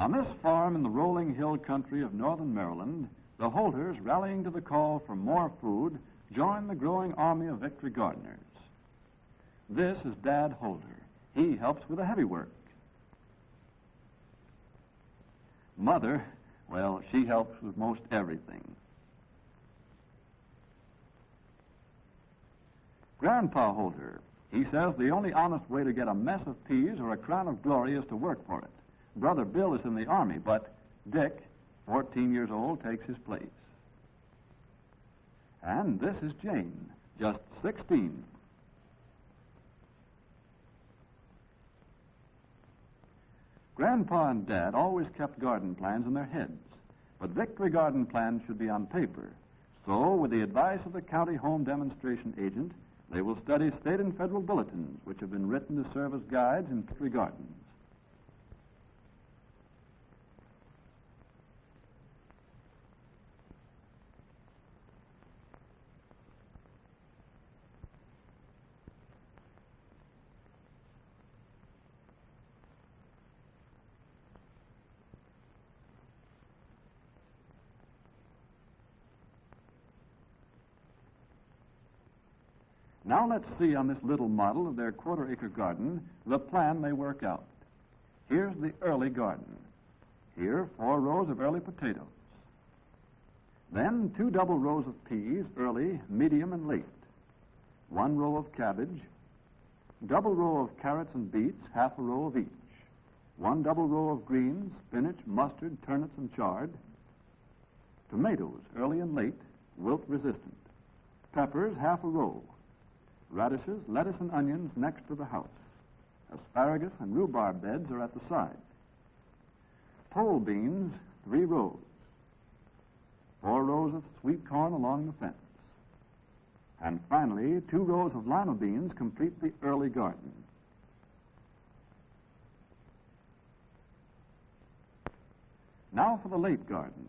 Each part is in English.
On this farm in the rolling hill country of northern Maryland, the Holters, rallying to the call for more food, join the growing army of Victory gardeners. This is Dad Holter. He helps with the heavy work. Mother, well, she helps with most everything. Grandpa Holter, he says the only honest way to get a mess of peas or a crown of glory is to work for it. Brother Bill is in the Army, but Dick, 14 years old, takes his place. And this is Jane, just 16. Grandpa and Dad always kept garden plans in their heads, but Victory garden plans should be on paper. So, with the advice of the county home demonstration agent, they will study state and federal bulletins, which have been written to serve as guides in Victory gardens. Now let's see on this little model of their quarter-acre garden the plan they work out. Here's the early garden. Here, 4 rows of early potatoes. Then 2 double rows of peas, early, medium, and late. 1 row of cabbage. Double row of carrots and beets, half a row of each. 1 double row of greens, spinach, mustard, turnips, and chard. Tomatoes, early and late, wilt-resistant. Peppers, half a row. Radishes, lettuce, and onions next to the house. Asparagus and rhubarb beds are at the side. Pole beans, 3 rows. 4 rows of sweet corn along the fence. And finally, 2 rows of lima beans complete the early garden. Now for the late garden.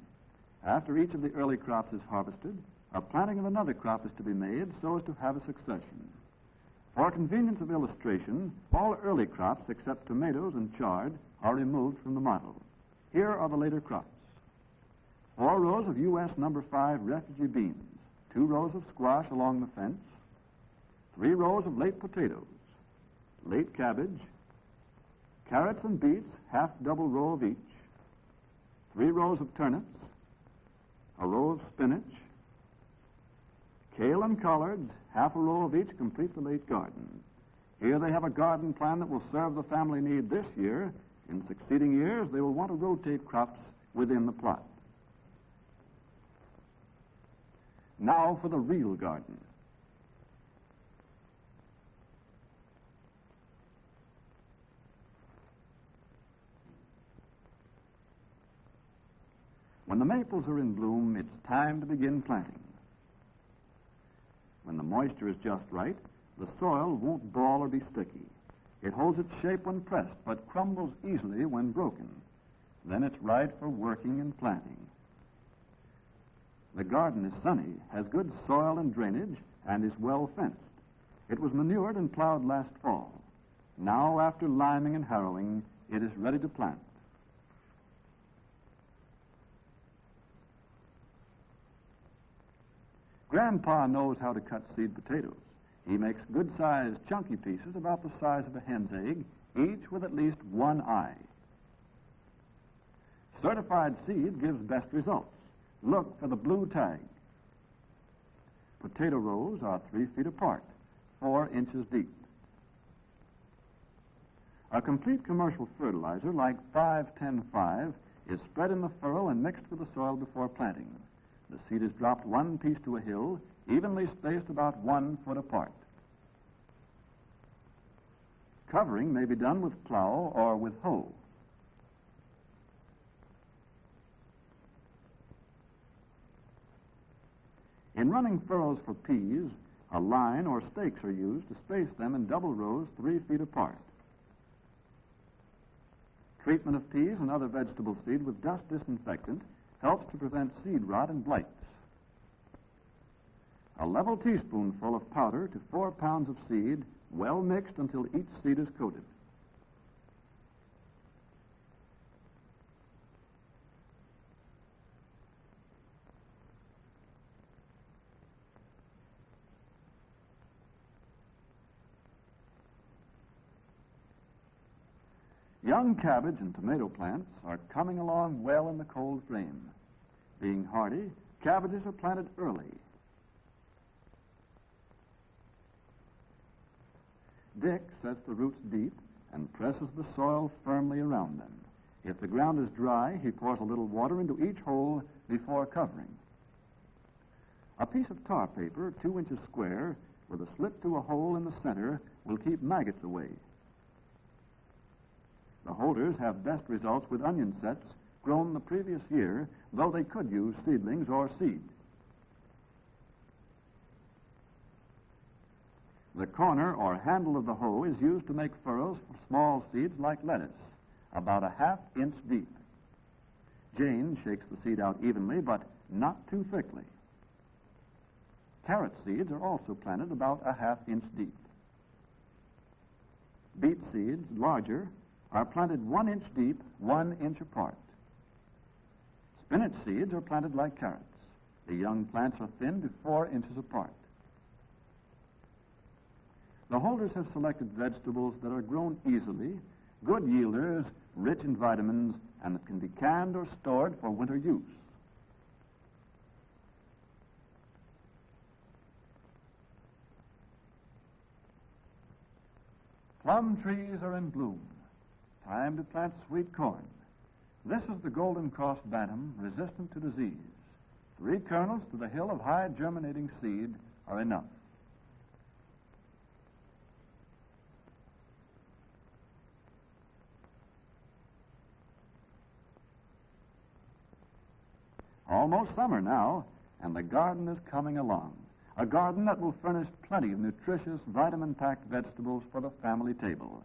After each of the early crops is harvested, a planting of another crop is to be made so as to have a succession. For convenience of illustration, all early crops except tomatoes and chard are removed from the model. Here are the later crops. 4 rows of U.S. number 5 refugee beans, 2 rows of squash along the fence, 3 rows of late potatoes, late cabbage, carrots and beets, half double row of each, 3 rows of turnips, a row of spinach, kale and collards, half a row of each complete the late garden. Here they have a garden plan that will serve the family need this year. In succeeding years, they will want to rotate crops within the plot. Now for the real garden. When the maples are in bloom, it's time to begin planting. When the moisture is just right, the soil won't ball or be sticky. It holds its shape when pressed, but crumbles easily when broken. Then it's right for working and planting. The garden is sunny, has good soil and drainage, and is well fenced. It was manured and plowed last fall. Now, after liming and harrowing, it is ready to plant. Grandpa knows how to cut seed potatoes. He makes good-sized, chunky pieces about the size of a hen's egg, each with at least 1 eye. Certified seed gives best results. Look for the blue tag. Potato rows are 3 feet apart, 4 inches deep. A complete commercial fertilizer like 5-10-5 is spread in the furrow and mixed with the soil before planting. The seed is dropped 1 piece to a hill, evenly spaced about 1 foot apart. Covering may be done with plow or with hoe. In running furrows for peas, a line or stakes are used to space them in double rows 3 feet apart. Treatment of peas and other vegetable seed with dust disinfectant helps to prevent seed rot and blights. A level teaspoonful of powder to 4 pounds of seed, well mixed until each seed is coated. Young cabbage and tomato plants are coming along well in the cold frame. Being hardy, cabbages are planted early. Dick sets the roots deep and presses the soil firmly around them. If the ground is dry, he pours a little water into each hole before covering. A piece of tar paper, 2 inches square, with a slit to a hole in the center, will keep maggots away. The holders have best results with onion sets grown the previous year, though they could use seedlings or seed. The corner or handle of the hoe is used to make furrows for small seeds like lettuce, about a 1/2 inch deep. Jane shakes the seed out evenly, but not too thickly. Carrot seeds are also planted about a 1/2 inch deep. Beet seeds, larger, are planted 1 inch deep, 1 inch apart. Spinach seeds are planted like carrots. The young plants are thinned to 4 inches apart. The holders have selected vegetables that are grown easily, good yielders, rich in vitamins, and that can be canned or stored for winter use. Plum trees are in bloom. Time to plant sweet corn. This is the Golden Cross Bantam, resistant to disease. 3 kernels to the hill of high germinating seed are enough. Almost summer now, and the garden is coming along. A garden that will furnish plenty of nutritious, vitamin-packed vegetables for the family table.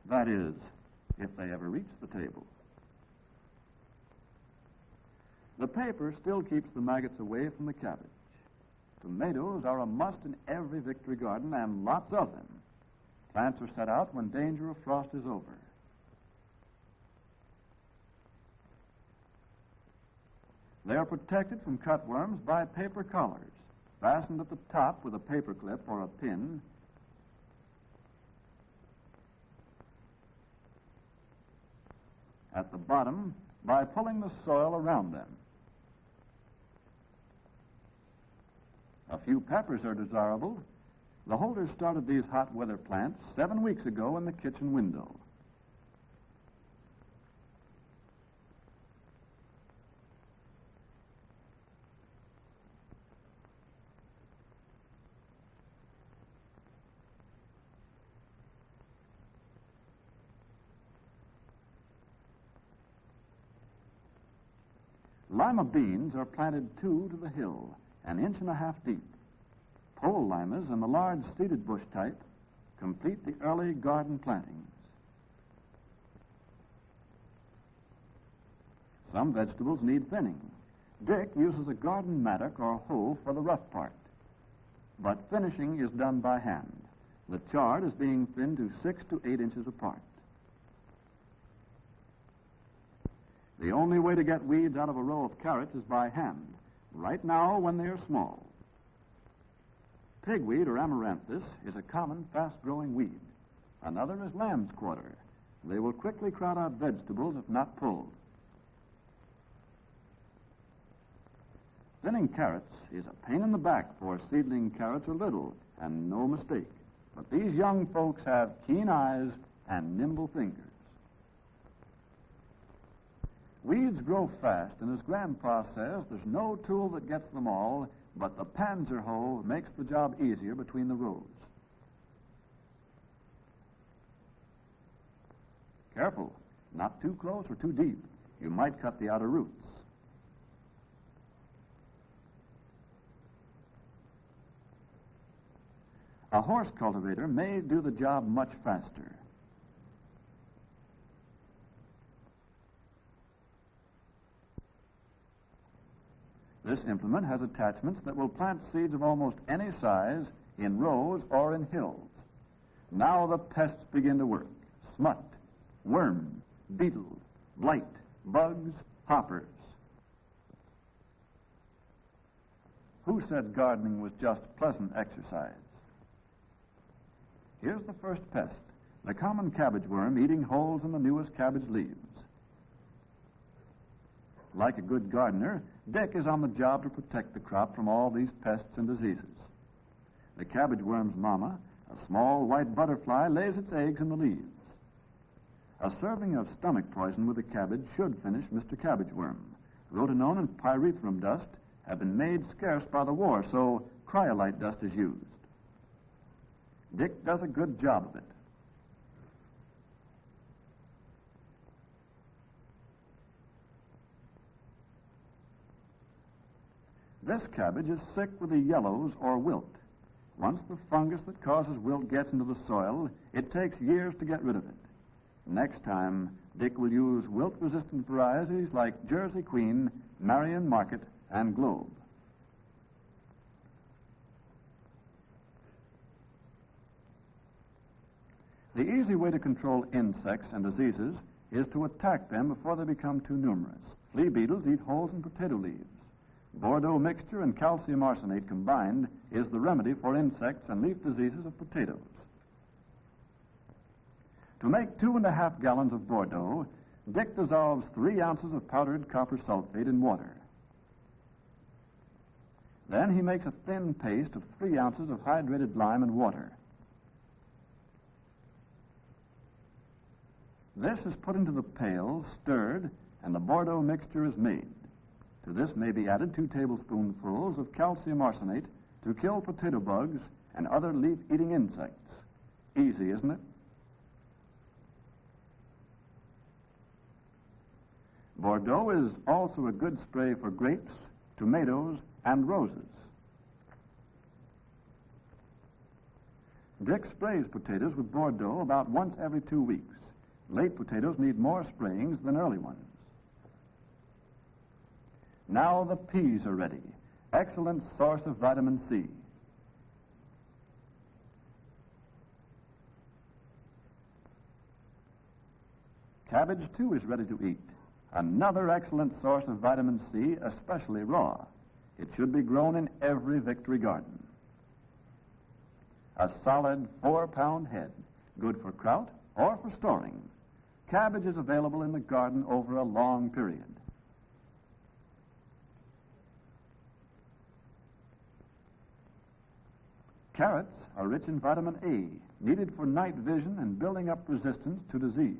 That is, if they ever reach the table. The paper still keeps the maggots away from the cabbage. Tomatoes are a must in every Victory garden, and lots of them. Plants are set out when danger of frost is over. They are protected from cutworms by paper collars, fastened at the top with a paper clip or a pin. At the bottom, by pulling the soil around them. A few peppers are desirable. The holders started these hot weather plants 7 weeks ago in the kitchen window. Lima beans are planted 2 to the hill, 1.5 inches deep. Pole limas and the large seeded bush type complete the early garden plantings. Some vegetables need thinning. Dick uses a garden mattock or hoe for the rough part, but finishing is done by hand. The chard is being thinned to 6 to 8 inches apart. The only way to get weeds out of a row of carrots is by hand, right now when they are small. Pigweed or amaranthus is a common, fast-growing weed. Another is lamb's quarter. They will quickly crowd out vegetables if not pulled. Thinning carrots is a pain in the back, for seedling carrots are little, and no mistake. But these young folks have keen eyes and nimble fingers. Weeds grow fast, and as Grandpa says, there's no tool that gets them all, but the Panzer hoe makes the job easier between the rows. Careful, not too close or too deep. You might cut the outer roots. A horse cultivator may do the job much faster. This implement has attachments that will plant seeds of almost any size in rows or in hills. Now the pests begin to work. Smut, worm, beetle, blight, bugs, hoppers. Who said gardening was just pleasant exercise? Here's the first pest, the common cabbage worm eating holes in the newest cabbage leaves. Like a good gardener, Dick is on the job to protect the crop from all these pests and diseases. The cabbage worm's mama, a small white butterfly, lays its eggs in the leaves. A serving of stomach poison with the cabbage should finish Mr. Cabbage Worm. Rotenone and pyrethrum dust have been made scarce by the war, so cryolite dust is used. Dick does a good job of it. This cabbage is sick with the yellows or wilt. Once the fungus that causes wilt gets into the soil, it takes years to get rid of it. Next time, Dick will use wilt-resistant varieties like Jersey Queen, Marion Market, and Globe. The easy way to control insects and diseases is to attack them before they become too numerous. Flea beetles eat holes in potato leaves. Bordeaux mixture and calcium arsenate combined is the remedy for insects and leaf diseases of potatoes. To make 2½ gallons of Bordeaux, Dick dissolves 3 ounces of powdered copper sulfate in water. Then he makes a thin paste of 3 ounces of hydrated lime and water. This is put into the pail, stirred, and the Bordeaux mixture is made. To this may be added 2 tablespoonfuls of calcium arsenate to kill potato bugs and other leaf-eating insects. Easy, isn't it? Bordeaux is also a good spray for grapes, tomatoes, and roses. Dick sprays potatoes with Bordeaux about once every 2 weeks. Late potatoes need more sprayings than early ones. Now the peas are ready. Excellent source of vitamin C. Cabbage, too, is ready to eat. Another excellent source of vitamin C, especially raw. It should be grown in every Victory garden. A solid 4-pound head, good for kraut or for storing. Cabbage is available in the garden over a long period. Carrots are rich in vitamin A, needed for night vision and building up resistance to disease.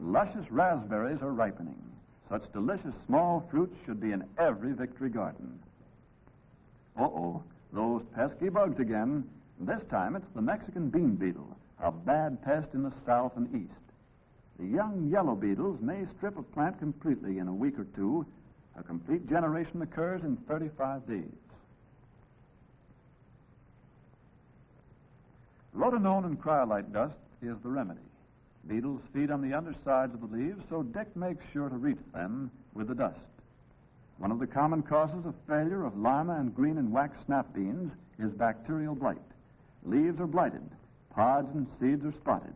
Luscious raspberries are ripening. Such delicious small fruits should be in every Victory garden. Uh-oh, those pesky bugs again. This time it's the Mexican bean beetle, a bad pest in the south and east. The young yellow beetles may strip a plant completely in a week or 2. A complete generation occurs in 35 days. Rotenone and cryolite dust is the remedy. Beetles feed on the undersides of the leaves, so Dick makes sure to reach them with the dust. One of the common causes of failure of lima and green and wax snap beans is bacterial blight. Leaves are blighted, pods and seeds are spotted.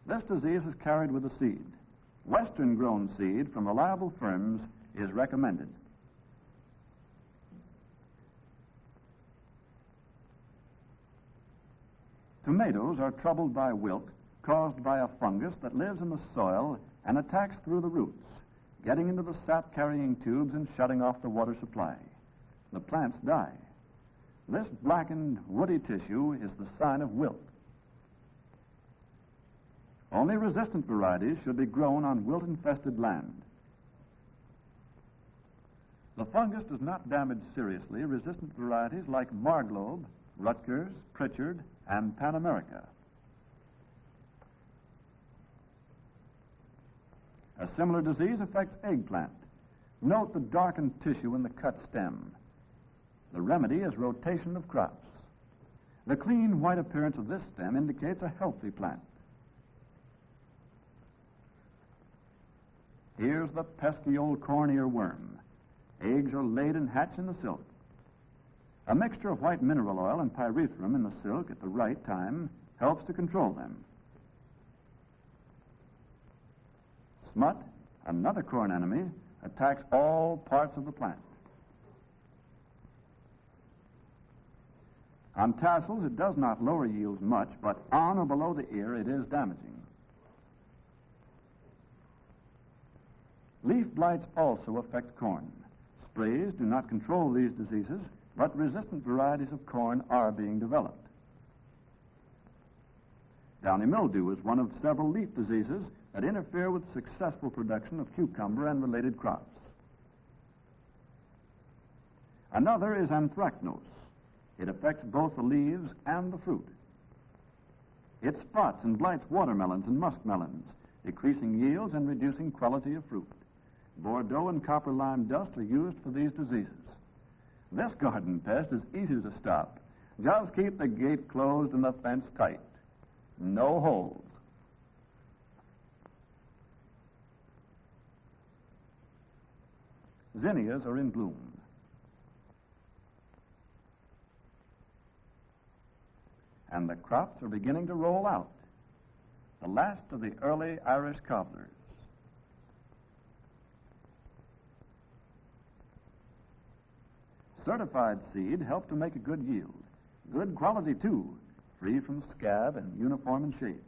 This disease is carried with the seed. Western-grown seed from reliable firms is recommended. Tomatoes are troubled by wilt caused by a fungus that lives in the soil and attacks through the roots, getting into the sap-carrying tubes and shutting off the water supply. The plants die. This blackened, woody tissue is the sign of wilt. Only resistant varieties should be grown on wilt-infested land. The fungus does not damage seriously resistant varieties like Marglobe, Rutgers, Pritchard, and Pan America. A similar disease affects eggplant. Note the darkened tissue in the cut stem. The remedy is rotation of crops. The clean white appearance of this stem indicates a healthy plant. Here's the pesky old corn earworm. Eggs are laid and hatch in the silk. A mixture of white mineral oil and pyrethrum in the silk at the right time helps to control them. Smut, another corn enemy, attacks all parts of the plant. On tassels, it does not lower yields much, but on or below the ear, it is damaging. Leaf blights also affect corn. Sprays do not control these diseases, but resistant varieties of corn are being developed. Downy mildew is one of several leaf diseases that interfere with successful production of cucumber and related crops. Another is anthracnose. It affects both the leaves and the fruit. It spots and blights watermelons and muskmelons, decreasing yields and reducing quality of fruit. Bordeaux and copper lime dust are used for these diseases. This garden pest is easy to stop. Just keep the gate closed and the fence tight. No holes. Zinnias are in bloom. And the crops are beginning to roll out. The last of the early Irish cobblers. Certified seed help to make a good yield. Good quality, too, free from scab and uniform in shape.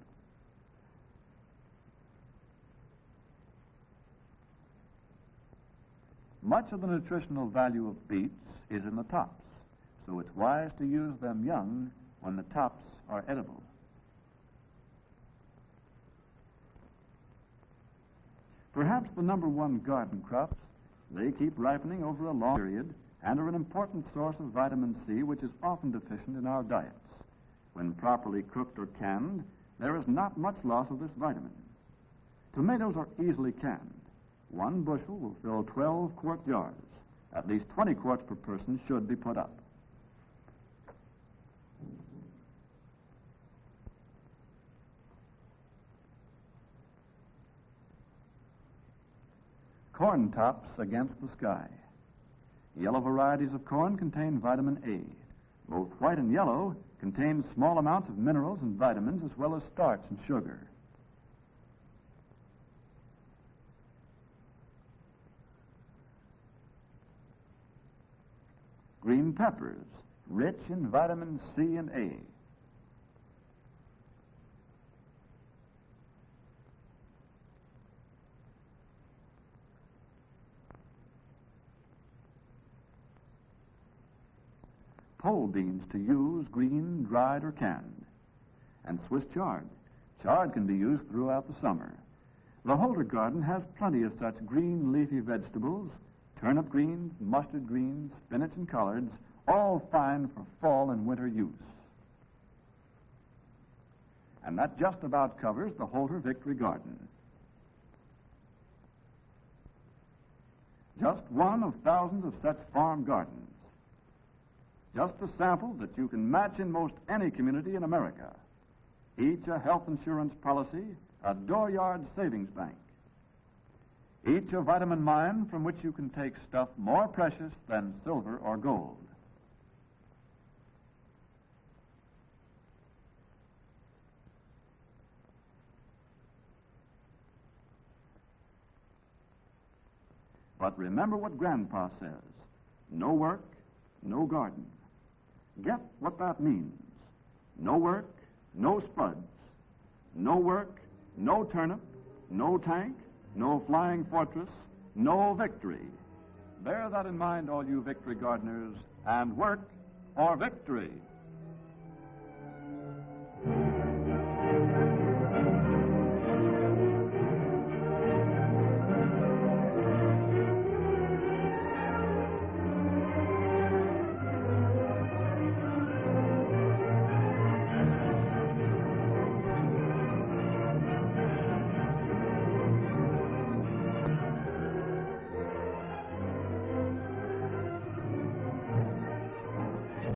Much of the nutritional value of beets is in the tops, so it's wise to use them young when the tops are edible. Perhaps the number one garden crops, they keep ripening over a long period and are an important source of vitamin C, which is often deficient in our diets. When properly cooked or canned, there is not much loss of this vitamin. Tomatoes are easily canned. 1 bushel will fill 12 quart jars. At least 20 quarts per person should be put up. Corn tops against the sky. Yellow varieties of corn contain vitamin A. Both white and yellow contain small amounts of minerals and vitamins as well as starch and sugar. Green peppers, rich in vitamin C and A. Pole beans to use, green, dried, or canned. And Swiss chard. Chard can be used throughout the summer. The Holder garden has plenty of such green leafy vegetables, turnip greens, mustard greens, spinach, and collards, all fine for fall and winter use. And that just about covers the Holder Victory Garden. Just one of thousands of such farm gardens. Just a sample that you can match in most any community in America. Each a health insurance policy, a dooryard savings bank. Each a vitamin mine from which you can take stuff more precious than silver or gold. But remember what Grandpa says, no work, no garden. Get what that means. No work, no spuds. No work, no turnip, no tank, no flying fortress, no victory. Bear that in mind, all you victory gardeners, and work for victory.